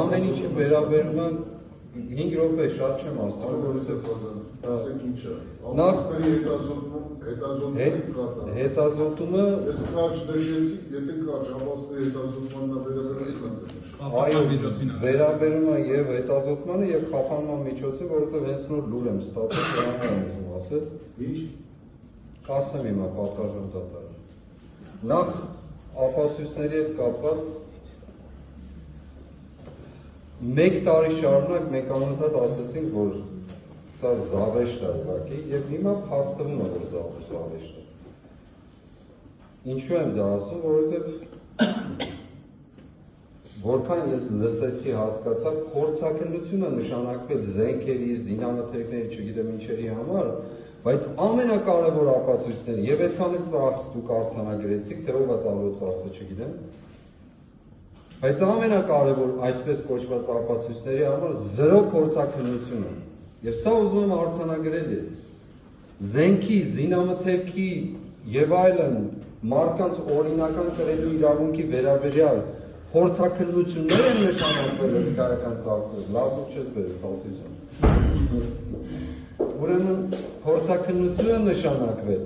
ամեն ինչի վերաբերում է 5 րոպե շատ չեմ ասում, ասենք ինչը, ամուսների հետազոտումը ես կարճ նշեցիք, եթե կարճ ամուսների հետազոտմանն վերաբերում է եւ հետազոտմանը եւ խափանման միջոցը, որովհետեւ հենց նոր լուր եմ ստացել, դրանն եմ ուզում ասել։ Ինչ։ Կասեմ հիմա պատվարժան դատարան։ Նախ ապացույցների հետ կապված 1 տարի շարունակ մենք անընդհատ ասացինք, որ սա զավեշտ է ուղղակի եւ հիմա փաստվում է, որ զավեշտ է։ Ինչու եմ դա ասում, որովհետեւ որքան ես լսեցի, հասկացա, փորձաքննությունը նշանակվել զենքերի, զինամթերքների, չգիտեմ ինչերի համար, բայց ամենակարևոր ապացույցները եւ այդքան էլ ծախս դուք արձանագրեցիք, թե ով է տալու ծախսը, չգիտեմ։ Բայց ամենակարևոր այսպես կոչված ապացույցների համար 0 փորձաքննություն է։ Եվ սա ուզում եմ արձանագրել ես։ Զենքի, զինամթերքի եւ այլն մարդկանց օրինական կրելու իրավունքի վերաբերյալ փորձաքննություններ են նշանակվել հսկայական ծախսեր, լավ ու չես բերել, Խալցիջան։ Ուրեմն փորձաքննություն է նշանակվել,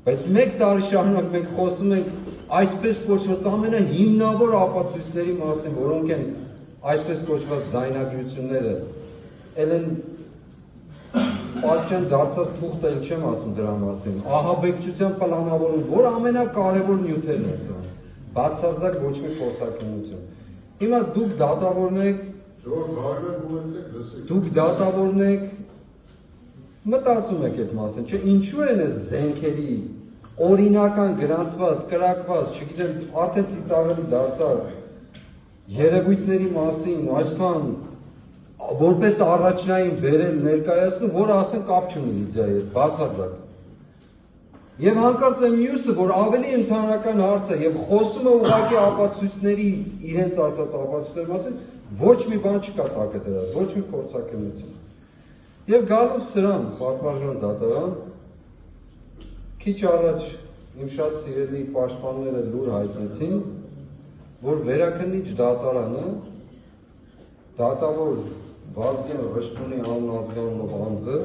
բայց 1 տարի շարունակ մենք խոսում ենք այսպես կոչված ամենահիմնավոր ապացույցների մասին, որոնք են այսպես կոչված ձայնագրությունները, ել են պատճան դարձած թուղթ էլ չեմ ասում դրա մասին, ահաբեկչության պլանավորում, որ ամենակարևոր նյութերն են սա, բացարձակ ոչ մի փորձաքննություն։ Հիմա դուք դատավորն եք, մտածում եք այդ մասին, չէ, ինչու են այս զենքերի օրինական գրանցված, կրակված, չգիտեմ, արդեն ծիծաղելի դարձած երևույթների մասին, այսքան որպես առաջնային բերել ներկայացնում, որ ասեն կապ չունի լիձիայի հետ, բացարձակ։ Եվ հանկարծ է մյուսը, որ ավելի ընդհանրական հարց է եւ խոսում է ուղղակի ապացույցների, իրենց ասած ապացույցների մասին, ոչ մի բան չկա տակը դրած, ոչ մի փորձաքննություն։ Եվ գալով սրան, պատվարժան դատարան, քիչ առաջ իմ շատ սիրելի պաշտպանները լուր հայտնեցին, որ վերաքննիչ դատարանը դատավոր Վազգեն Ռշտունի անազգանունով անձը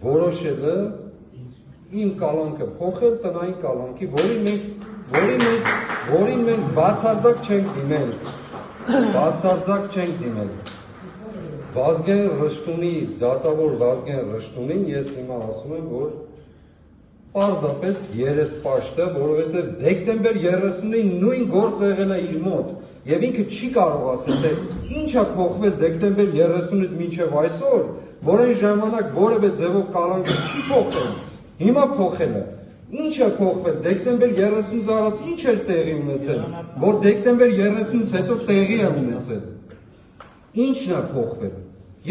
որոշել է իմ կալանքը փոխել տնային կալանքի, որին մենք բացարձակ չենք դիմել, Վազգեն Ռշտունի, դատավոր Վազգեն Ռշտունին ես հիմա ասում եմ, որ պարզապես երեսպաշտ է, որովհետև դեկտեմբեր 30-ին նույն գործ եղել է իր մոտ եւ ինքը չի կարող ասել, թե ինչ է փոխվել դեկտեմբեր 30-ից մինչև այսօր, որ այն ժամանակ որևէ ձևով կալանքը չի փոխել, հիմա փոխել է։ Ինչ է փոխվել դեկտեմբեր 30-ից առաջ ինչ էր տեղի ունեցել, որ դեկտեմբեր 30-ից հետո տեղի է ունեցել։ Ինչն է փոխվել։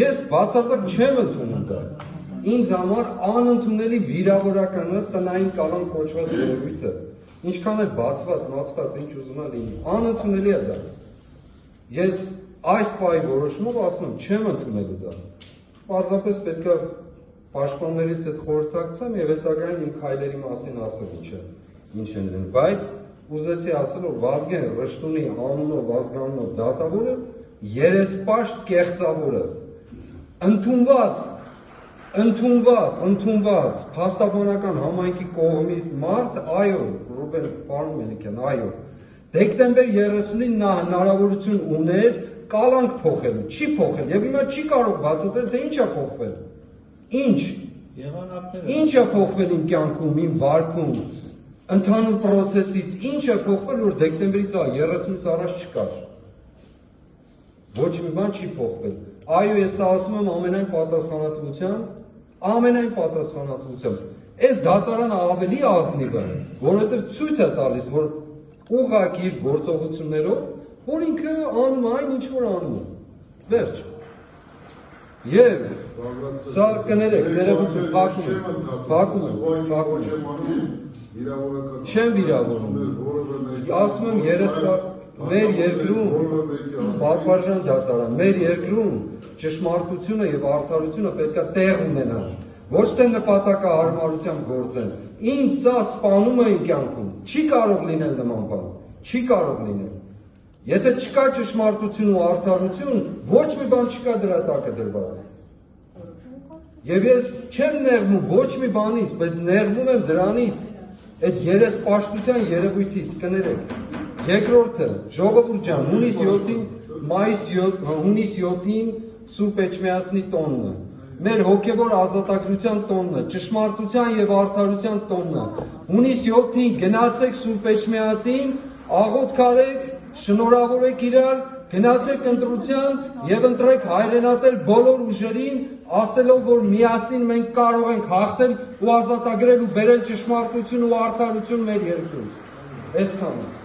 Ես բացարձակ չեմ ընդունում դա։ Ինձ համար անընդունելի վիրավորական է տնային կալանք կոչված երևույթը։ Ինչքան էլ բացված, ինչ ուզում է լինի, անընդունելի է դա։ Ես այս պահի որոշումով ասում եմ, չեմ ընդունելու դա։ Պարզապես պետք է պաշտպաններից հետ խորհրդակցեմ եւ հետագային իմ քայլերի մասին ասեմ ինչ են լինում, բայց ուզեցի ասել, որ Վազգեն Ռշտունի անունով ազգանունով դատավորը երեսպաշտ կեղծավորը ընդունված փաստաբանական համայնքի կողմից մարդ, այո, Ռուբեն պարոն Մելիքյան, այո, դեկտեմբեր 30-ին նա հնարավորություն ուներ կալանք փոխելու, չի փոխել եւ հիմա չի կարող բացատրել, թե ինչ է փոխվել։ Ինչ է փոխվել իմ կյանքում, իմ վարքում, ընդհանուր process-ից, ինչ է փոխվել, որ դեկտեմբերից 30-ից առաջ չկար։ Ոչ մի բան չի փոխվել։ Այո, ես ասում եմ ամենայն պատասխանատվությամբ։ Այս դատարանը ավելի ազնիվ է, որովհետև ցույց է տալիս, որ ուղղակի իր գործողություններով, որ ինքը անում այն ինչ որ անում է։ Վերջ։ Եվ սա կներեք, ներողություն, փակում եմ։ Չեմ վիրավորում։ Ասում եմ մեր երկրում պատվարժան դատարան, մեր երկրում ճշմարտությունը եւ արդարությունը պետք է տեղ ունենա։ Ոչ թե նպատակահարմարությամբ գործեն։ Ինձ սա սպանում է իմ կյանքում։ Չի կարող լինել նման բան։ Չի կարող լինել։ Եթե չկա ճշմարտություն ու արդարություն, ոչ մի բան չկա դրա տակը դրված։ Եվ ես չեմ նեղվում ոչ մի բանից, բայց նեղվում եմ դրանից, այդ երեսպաշտության երևույթից, կներեք։ Երկրորդը, ժողովուրդ ջան, հունիս 7-ին Սուրբ Էջմիածնի տոնն է, մեր հոգևոր ազատագրության տոնն է, ճշմարտության եւ արդարության տոնն է։ Հունիս 7-ին գնացեք Սուրբ Էջմիածին, աղոթք արեք, շնորհավորեք իրար, գնացեք ընտրության եւ ընտրեք հայրենատել բոլոր ուժերին, ասելով, որ միասին մենք կարող ենք հաղթել ու ազատագրել ու բերել ճշմարտություն ու արդարություն մեր երկրում։ Այսքանը։